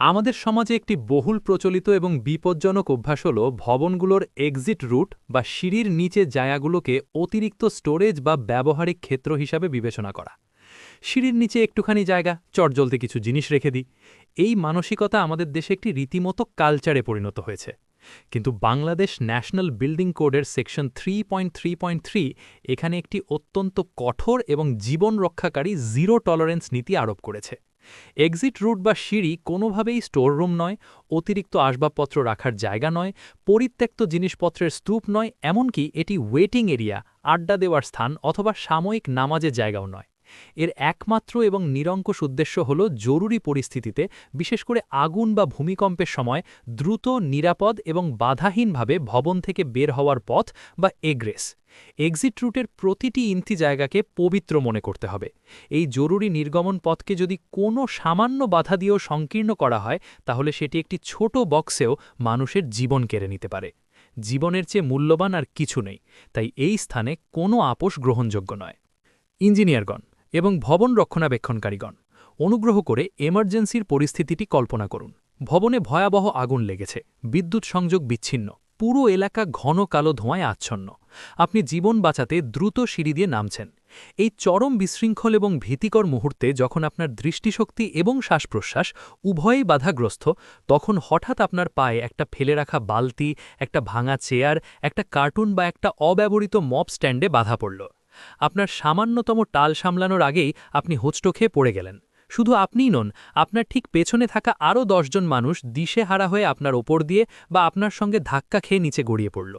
আমাদের সমাজে একটি বহুল প্রচলিত এবং বিপজ্জনক অভ্যাস হল ভবনগুলোর এক্সিট রুট বা সিঁড়ির নিচে জায়গাগুলোকে অতিরিক্ত স্টোরেজ বা ব্যবহারিক ক্ষেত্র হিসাবে বিবেচনা করা। সিঁড়ির নিচে একটুখানি জায়গা, চটজলদি কিছু জিনিস রেখে দিই। এই মানসিকতা আমাদের দেশে একটি রীতিমতো কালচারে পরিণত হয়েছে। কিন্তু বাংলাদেশ ন্যাশনাল বিল্ডিং কোডের সেকশন 3.3.3 এখানে একটি অত্যন্ত কঠোর এবং জীবন রক্ষাকারী জিরো টলারেন্স নীতি আরোপ করেছে। এক্সিট রুট বা সিঁড়ি কোনোভাবেই স্টোর রুম নয়, অতিরিক্ত আসবাবপত্র রাখার জায়গা নয়, পরিত্যক্ত জিনিসপত্রের স্তূপ নয়, এমনকি এটি ওয়েটিং এরিয়া, আড্ডা দেওয়ার স্থান অথবা সাময়িক নামাজের জায়গাও নয়। এর একমাত্র এবং নিরঙ্কুশ উদ্দেশ্য হল জরুরি পরিস্থিতিতে, বিশেষ করে আগুন বা ভূমিকম্পের সময় দ্রুত, নিরাপদ এবং বাধাহীনভাবে ভবন থেকে বের হওয়ার পথ বা এগ্রেস। এক্সিট রুটের প্রতিটি ইঞ্চি জায়গাকে পবিত্র মনে করতে হবে। এই জরুরি নির্গমন পথকে যদি কোনো সামান্য বাধা দিয়েও সংকীর্ণ করা হয়, তাহলে সেটি একটি ছোট বক্সেও মানুষের জীবন কেড়ে নিতে পারে। জীবনের চেয়ে মূল্যবান আর কিছু নেই, তাই এই স্থানে কোনো আপোষ গ্রহণযোগ্য নয়। ইঞ্জিনিয়ারগণ এবং ভবন রক্ষণাবেক্ষণকারীগণ, অনুগ্রহ করে এমার্জেন্সির পরিস্থিতিটি কল্পনা করুন। ভবনে ভয়াবহ আগুন লেগেছে, বিদ্যুৎ সংযোগ বিচ্ছিন্ন, পুরো এলাকা ঘন কালো ধোঁয়ায় আচ্ছন্ন। আপনি জীবন বাঁচাতে দ্রুত সিঁড়ি দিয়ে নামছেন। এই চরম বিশৃঙ্খল এবং ভীতিকর মুহূর্তে যখন আপনার দৃষ্টিশক্তি এবং শ্বাসপ্রশ্বাস উভয়ই বাধাগ্রস্ত, তখন হঠাৎ আপনার পায়ে একটা ফেলে রাখা বালতি, একটা ভাঙা চেয়ার, একটা কার্টুন বা একটা অব্যবহৃত মপ স্ট্যান্ডে বাধা পড়ল। আপনার সামান্যতম টাল সামলানোর আগেই আপনি হোঁচট খেয়ে পড়ে গেলেন। শুধু আপনিই নন, আপনার ঠিক পেছনে থাকা আরও ১০ জন মানুষ দিশেহারা হয়ে আপনার ওপর দিয়ে বা আপনার সঙ্গে ধাক্কা খেয়ে নিচে গড়িয়ে পড়ল।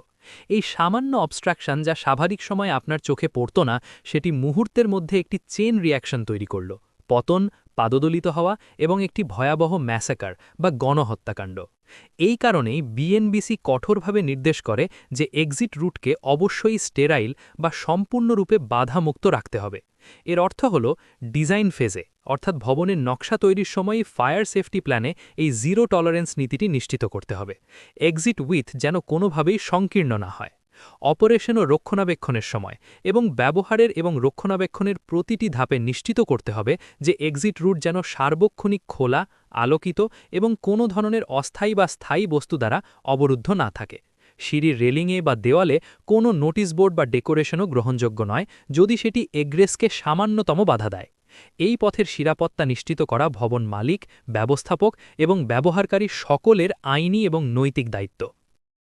এই সামান্য অবস্ট্রাকশন, যা স্বাভাবিক সময়ে আপনার চোখে পড়ত না, সেটি মুহূর্তের মধ্যে একটি চেন রিঅ্যাকশন তৈরি করল। পতন, পাদদলিত হওয়া এবং একটি ভয়াবহ ম্যাসাকার বা গণহত্যাকাণ্ড। এই কারণেই বিএনবিসি কঠোরভাবে নির্দেশ করে যে এক্সিট রুটকে অবশ্যই স্টেরাইল বা সম্পূর্ণরূপে বাধামুক্ত রাখতে হবে। এর অর্থ হল, ডিজাইন ফেজে অর্থাৎ ভবনের নকশা তৈরির সময়ই ফায়ার সেফটি প্ল্যানে এই জিরো টলারেন্স নীতিটি নিশ্চিত করতে হবে। এক্সিট উইথ যেন কোনোভাবেই সংকীর্ণ না হয়। অপারেশন ও রক্ষণাবেক্ষণের সময় এবং ব্যবহারের এবং রক্ষণাবেক্ষণের প্রতিটি ধাপে নিশ্চিত করতে হবে যে এক্সিট রুট যেন সার্বক্ষণিক খোলা, আলোকিত এবং কোনো ধরনের অস্থায়ী বা স্থায়ী বস্তু দ্বারা অবরুদ্ধ না থাকে। সিঁড়ির রেলিংয়ে বা দেওয়ালে কোনো নোটিশ বোর্ড বা ডেকোরেশনও গ্রহণযোগ্য নয়, যদি সেটি এগ্রেসকে সামান্যতম বাধা দেয়। এই পথের নিরাপত্তা নিশ্চিত করা ভবন মালিক, ব্যবস্থাপক এবং ব্যবহারকারী সকলের আইনি এবং নৈতিক দায়িত্ব।